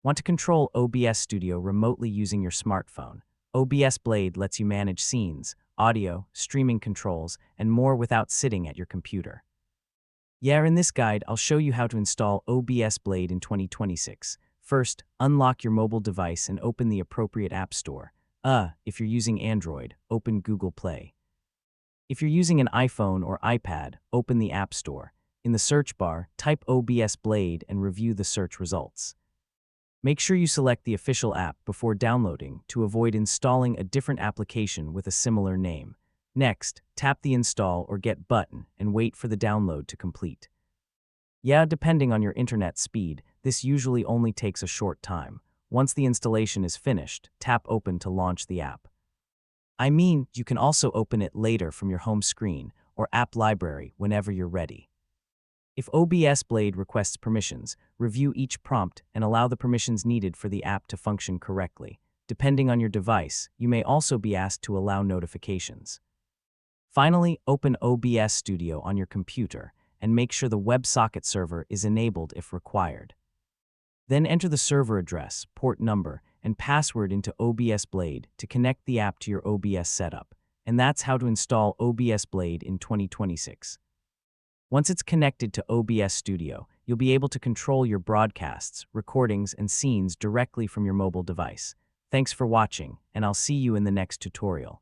Want to control OBS Studio remotely using your smartphone? OBS Blade lets you manage scenes, audio, streaming controls, and more without sitting at your computer. Yeah, in this guide, I'll show you how to install OBS Blade in 2026. First, unlock your mobile device and open the appropriate app store. If you're using Android, open Google Play. If you're using an iPhone or iPad, open the App Store. In the search bar, type OBS Blade and review the search results. Make sure you select the official app before downloading to avoid installing a different application with a similar name. Next, tap the Install or Get button and wait for the download to complete. Yeah, depending on your internet speed, this usually only takes a short time. Once the installation is finished, tap Open to launch the app. You can also open it later from your home screen or app library whenever you're ready. If OBS Blade requests permissions, review each prompt and allow the permissions needed for the app to function correctly. Depending on your device, you may also be asked to allow notifications. Finally, open OBS Studio on your computer and make sure the WebSocket server is enabled if required. Then enter the server address, port number, and password into OBS Blade to connect the app to your OBS setup. And that's how to install OBS Blade in 2026. Once it's connected to OBS Studio, you'll be able to control your broadcasts, recordings, and scenes directly from your mobile device. Thanks for watching, and I'll see you in the next tutorial.